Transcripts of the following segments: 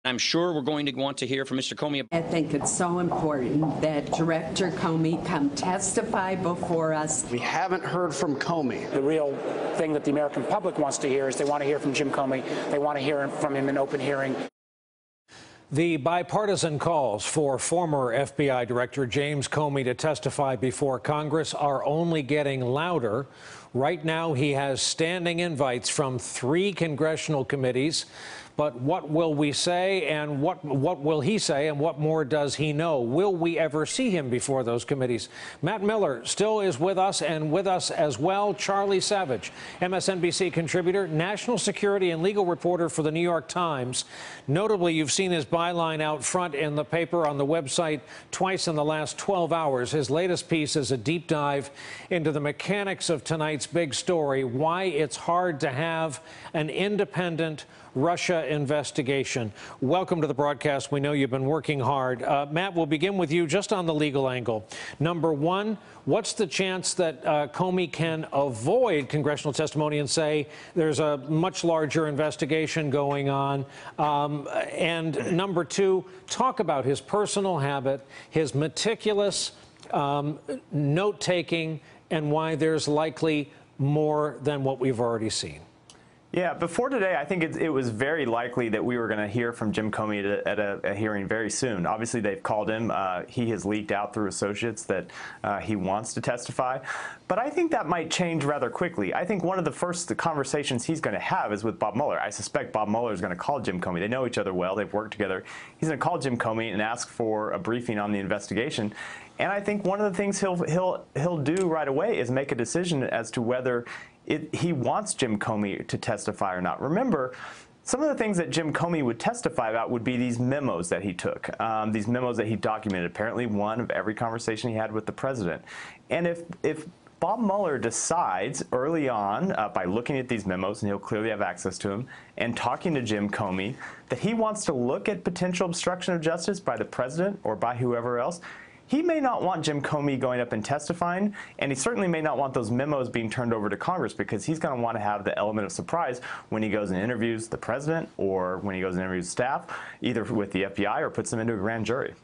I'm sure we're going to want to hear from Mr. Comey. I think it's so important that Director Comey come testify before us. We haven't heard from Comey. The real thing that the American public wants to hear is they want to hear from Jim Comey. They want to hear from him in open hearing. The bipartisan calls for former FBI Director James Comey to testify before Congress are only getting louder. Right now, he has standing invites from 3 congressional committees. But what will we say, and what will he say, and what more does he know? Will we ever see him before those committees? Matt Miller still is with us, and with us as well, Charlie Savage, MSNBC contributor, national security and legal reporter for the New York Times. Notably, you've seen his byline out front in the paper on the website twice in the last 12 hours. His latest piece is a deep dive into the mechanics of tonight's big story, why it's hard to have an independent Russia investigation. Welcome to the broadcast. We know you've been working hard. Matt, we'll begin with you just on the legal angle. Number one, what's the chance that Comey can avoid congressional testimony and say there's a much larger investigation going on? And number two, talk about his personal habit, his meticulous note-taking, and why there's likely more than what we've already seen. Yeah, before today, I think it was very likely that we were going to hear from Jim Comey at a hearing very soon. Obviously, they've called him. He has leaked out through associates that he wants to testify. But I think that might change rather quickly. I think one of the first conversations he's going to have is with Bob Mueller. I suspect Bob Mueller is going to call Jim Comey. They know each other well. They've worked together. He's going to call Jim Comey and ask for a briefing on the investigation. And I think one of the things he'll do right away is make a decision as to whether he wants Jim Comey to testify or not. Remember, some of the things that Jim Comey would testify about would be these memos that he took, these memos that he documented, apparently one of every conversation he had with the president. And if Bob Mueller decides early on, by looking at these memos, and he'll clearly have access to them, and talking to Jim Comey, that he wants to look at potential obstruction of justice by the president or by whoever else, he may not want Jim Comey going up and testifying, and he certainly may not want those memos being turned over to Congress, because he's going to want to have the element of surprise when he goes and interviews the president or when he goes and interviews staff, either with the FBI or puts them into a grand jury.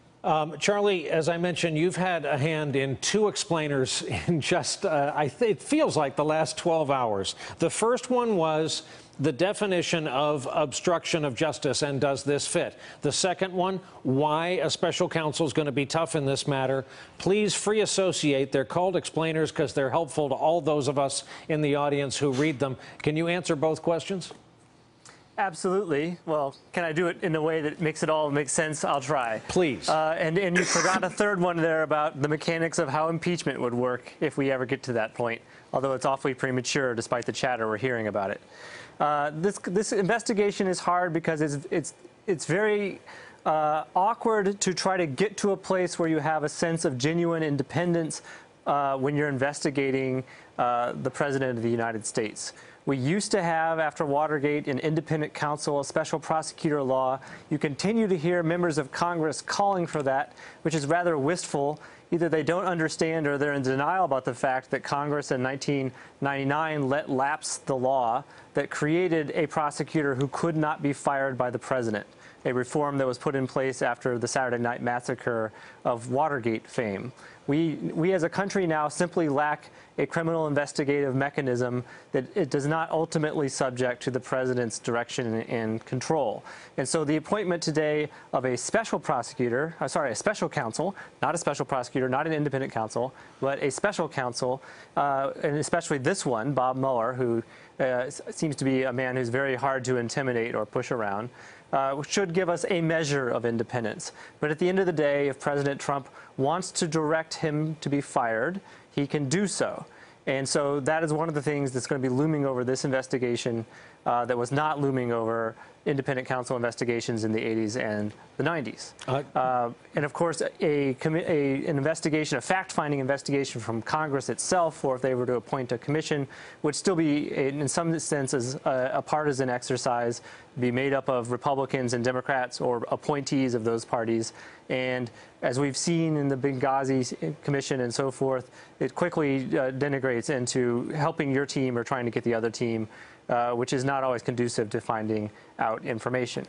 Charlie, as I mentioned, you've had a hand in 2 explainers in just, it feels like the last 12 hours. The first one was the definition of obstruction of justice, and does this fit? The second one, why a special counsel is going to be tough in this matter. Please free associate. They're called explainers because they're helpful to all those of us in the audience who read them. Can you answer both questions? Absolutely. Well, can I do it in a way that makes it all make sense? I'll try. Please. And you forgot a third one there about the mechanics of how impeachment would work if we ever get to that point, although it's awfully premature despite the chatter we're hearing about it. This investigation is hard because it's very awkward to try to get to a place where you have a sense of genuine independence when you're investigating the President of the United States. We used to have, after Watergate, an independent counsel, a special prosecutor law. You continue to hear members of Congress calling for that, which is rather wistful. Either they don't understand or they're in denial about the fact that Congress in 1999 let lapse the law that created a prosecutor who could not be fired by the president, a reform that was put in place after the Saturday Night Massacre of Watergate fame. We as a country now simply lack a criminal investigative mechanism that it does not ultimately subject to the president's direction and control. And so the appointment today of a special prosecutor, a special counsel, not a special prosecutor, not an independent counsel, but a special counsel, and especially this one, Bob Mueller, who seems to be a man who's very hard to intimidate or push around, should give us a measure of independence. But at the end of the day, if President Trump wants to direct him to be fired, he can do so. And so that is one of the things that's going to be looming over this investigation that was not looming over independent counsel investigations in the 80s and the 90s. And of course, an investigation, a fact-finding investigation from Congress itself, or if they were to appoint a commission, would still be, in some senses, a partisan exercise, be made up of Republicans and Democrats or appointees of those parties. And as we've seen in the Benghazi Commission and so forth, it quickly denigrates into helping your team or trying to get the other team, which is not always conducive to finding out information.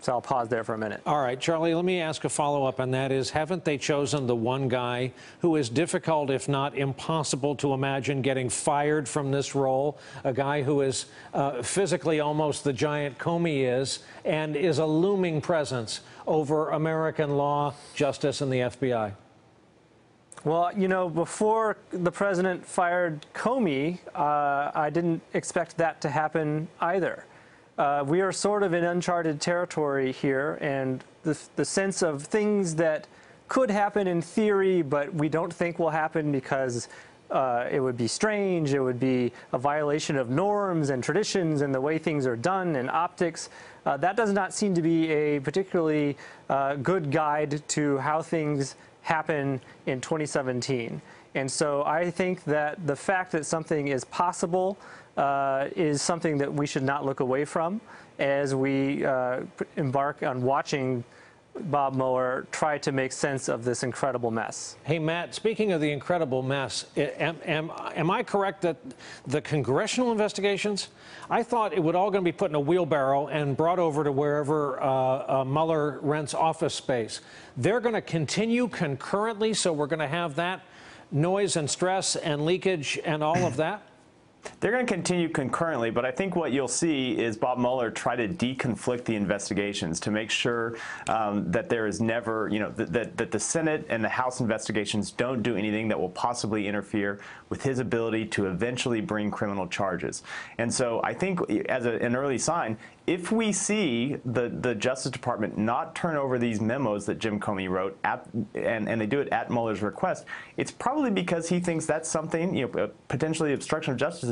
So I'll pause there for a minute. All right, Charlie, let me ask a follow-up, and that is, haven't they chosen the one guy who is difficult, if not impossible, to imagine getting fired from this role, a guy who is physically almost the giant Comey is, and is a looming presence over American law, justice, and the FBI? Well, you know, before the president fired Comey, I didn't expect that to happen either. We are sort of in uncharted territory here, and the sense of things that could happen in theory, but we don't think will happen because it would be strange, it would be a violation of norms and traditions and the way things are done and optics. That does not seem to be a particularly good guide to how things happen in 2017. And so I think that the fact that something is possible is something that we should not look away from as we embark on watching Bob Mueller try to make sense of this incredible mess. Hey, Matt, speaking of the incredible mess, am I correct that the congressional investigations, I thought it would all going to be put in a wheelbarrow and brought over to wherever Mueller rents office space. They're going to continue concurrently, so we're going to have that noise and stress and leakage and all of that? They're going to continue concurrently, but I think what you'll see is Bob Mueller try to deconflict the investigations to make sure that there is never, you know, that the Senate and the House investigations don't do anything that will possibly interfere with his ability to eventually bring criminal charges. And so I think as an early sign, if we see the Justice Department not turn over these memos that Jim Comey wrote and they do it at Mueller's request, it's probably because he thinks that's something, you know, potentially obstruction of justice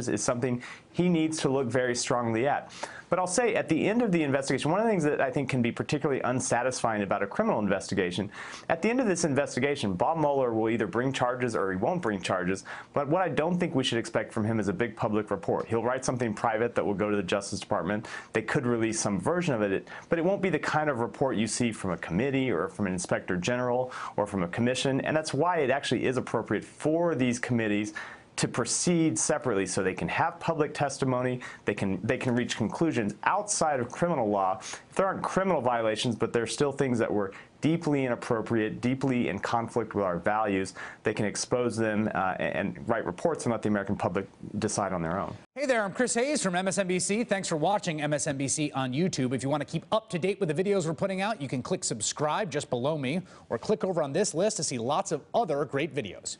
is something he needs to look very strongly at. But I'll say at the end of the investigation, one of the things that I think can be particularly unsatisfying about a criminal investigation, at the end of this investigation, Bob Mueller will either bring charges or he won't bring charges. But what I don't think we should expect from him is a big public report. He'll write something private that will go to the Justice Department. They could release some version of it, but it won't be the kind of report you see from a committee or from an inspector general or from a commission. And that's why it actually is appropriate for these committees to proceed separately so they can have public testimony, they can reach conclusions outside of criminal law. If there aren't criminal violations, but there's still things that were deeply inappropriate, deeply in conflict with our values, they can expose them and write reports and let the American public decide on their own. Hey there, I'm Chris Hayes from MSNBC. Thanks for watching MSNBC on YouTube. If you want to keep up to date with the videos we're putting out, you can click subscribe just below me or click over on this list to see lots of other great videos.